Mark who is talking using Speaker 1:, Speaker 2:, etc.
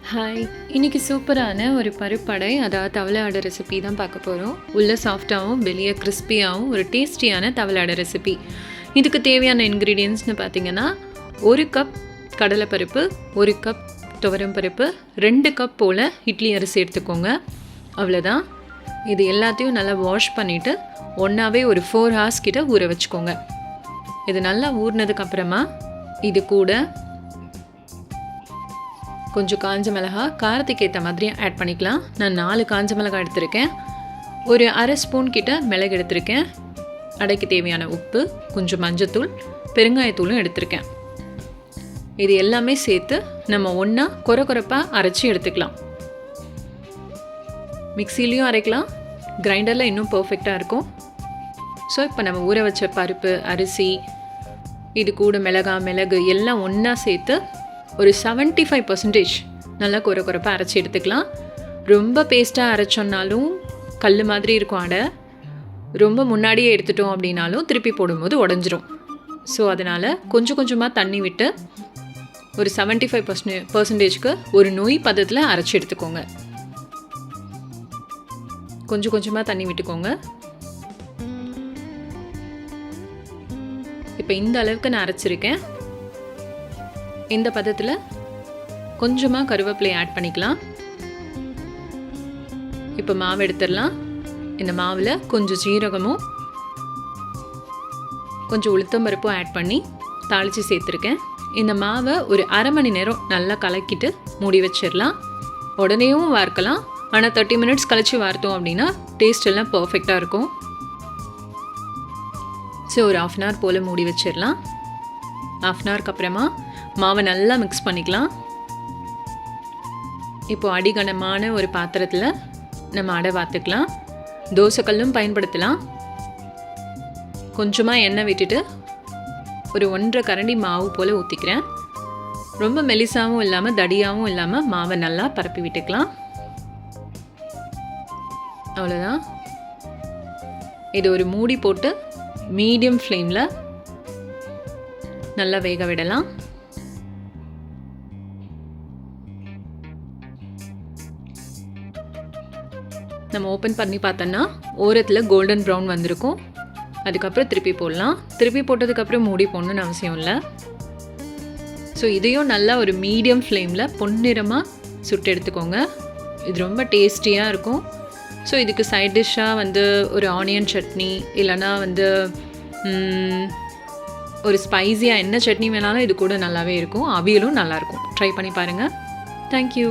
Speaker 1: Hi, இன்னைக்கு சூப்பரான ஒரு பருப்படை, அதாவது தவளை அடை ரெசிபி தான் பார்க்க போகிறோம். உள்ள சாஃப்டாகவும் வெளியே கிறிஸ்பியாகவும் ஒரு டேஸ்டியான தவளை அடை ரெசிபி. இதுக்கு தேவையான இன்க்ரீடியன்ட்ஸ்னு பார்த்தீங்கன்னா 1 கப் கடலைப்பருப்பு, 1 கப் துவரம் பருப்பு, 2 கப் போல் இட்லி அரிசி எடுத்துக்கோங்க. அவ்வளோதான். இது எல்லாத்தையும் நல்லா வாஷ் பண்ணிவிட்டு ஒன்றாவே ஒரு 4 ஹார்ஸ் கிட்ட ஊற வச்சுக்கோங்க. இது நல்லா ஊறினதுக்கப்புறமா இது கூட கொஞ்சம் காஞ்ச மிளகா காரத்துக்கு ஏற்ற மாதிரி ஆட் பண்ணிக்கலாம். நான் 4 காஞ்ச மிளகாய் எடுத்திருக்கேன். ஒரு அரை ஸ்பூன் கிட்ட மிளகு எடுத்திருக்கேன். அடைக்கு தேவையான உப்பு, கொஞ்சம் மஞ்சத்தூள், பெருங்காயத்தூளும் எடுத்திருக்கேன். இது எல்லாமே சேர்த்து நம்ம ஒன்றா கொரப்பாக அரைச்சி எடுத்துக்கலாம். மிக்சிலையும் அரைக்கலாம், கிரைண்டரில் இன்னும் பர்ஃபெக்டாக இருக்கும். ஸோ இப்போ நம்ம ஊற வச்ச பருப்பு, அரிசி, இது கூட மிளகு எல்லாம் ஒன்றா சேர்த்து ஒரு 75% நல்லா கொரப்பாக அரைச்சி எடுத்துக்கலாம். ரொம்ப பேஸ்ட்டாக அரைச்சோன்னாலும் கல் மாதிரி இருக்கும் அடை. ரொம்ப முன்னாடியே எடுத்துட்டோம் அப்படின்னாலும் திருப்பி போடும்போது உடஞ்சிரும். ஸோ அதனால் கொஞ்சம் கொஞ்சமாக தண்ணி விட்டு ஒரு 75%க்கு ஒரு நொய் பதத்தில் அரைச்சி எடுத்துக்கோங்க. கொஞ்சம் கொஞ்சமாக தண்ணி விட்டுக்கோங்க. இப்போ இந்த அளவுக்கு நான் அரைச்சிருக்கேன். இந்த பதத்தில் கொஞ்சமாக கருவேப்பிலை ஆட் பண்ணிக்கலாம். இப்போ மாவு எடுத்துடலாம். இந்த மாவில் கொஞ்சம் ஜீரகமும் கொஞ்சம் உளுத்தம்பருப்பும் ஆட் பண்ணி தாளித்து சேர்த்துருக்கேன். இந்த மாவை ஒரு அரை மணி நேரம் நல்லா கலக்கிட்டு மூடி வச்சிடலாம். உடனேயும் வார்க்கலாம், ஆனால் 30 மினிட்ஸ் கழித்து வார்த்தோம் அப்படின்னா டேஸ்ட் எல்லாம் பர்ஃபெக்டாக இருக்கும். ஸோ ஒரு 1/2 hour போல் மூடி வச்சிடலாம். 1/2 hourக்கு அப்புறமா மாவை நல்லா மிக்ஸ் பண்ணிக்கலாம். இப்போது அடிகனமான ஒரு பாத்திரத்தில் நம்ம அடை வாத்துக்கலாம். தோசைக்கல்லும் பயன்படுத்தலாம். கொஞ்சமாக எண்ணெய் விட்டுட்டு ஒரு 1.5 கரண்டி மாவு போல் ஊற்றிக்கிறேன். ரொம்ப மெலிசாவும் இல்லாமல் தடியாகவும் இல்லாமல் மாவை நல்லா பரப்பி விட்டுக்கலாம். அவ்வளோதான். இது ஒரு மூடி போட்டு மீடியம் ஃப்ளேமில் நல்லா வேக விடலாம். நம்ம ஓப்பன் பண்ணி பார்த்தோன்னா ஓரத்தில் கோல்டன் ப்ரௌன் வந்திருக்கும். அதுக்கப்புறம் திருப்பி போடலாம். திருப்பி போட்டதுக்கப்புறம் மூடி போடணுன்னு அவசியம் இல்லை. ஸோ இதையும் நல்லா ஒரு மீடியம் ஃப்ளேமில் பொன்னிறமாக சுட்டு எடுத்துக்கோங்க. இது ரொம்ப டேஸ்டியாக இருக்கும். ஸோ இதுக்கு சைட் டிஷ்ஷாக ஒரு ஆனியன் சட்னி, இல்லைனா ஒரு ஸ்பைஸியாக என்ன சட்னி வேணாலும் இது கூட நல்லாவே இருக்கும். அவியலும் நல்லாயிருக்கும். ட்ரை பண்ணி பாருங்கள். தேங்க்யூ.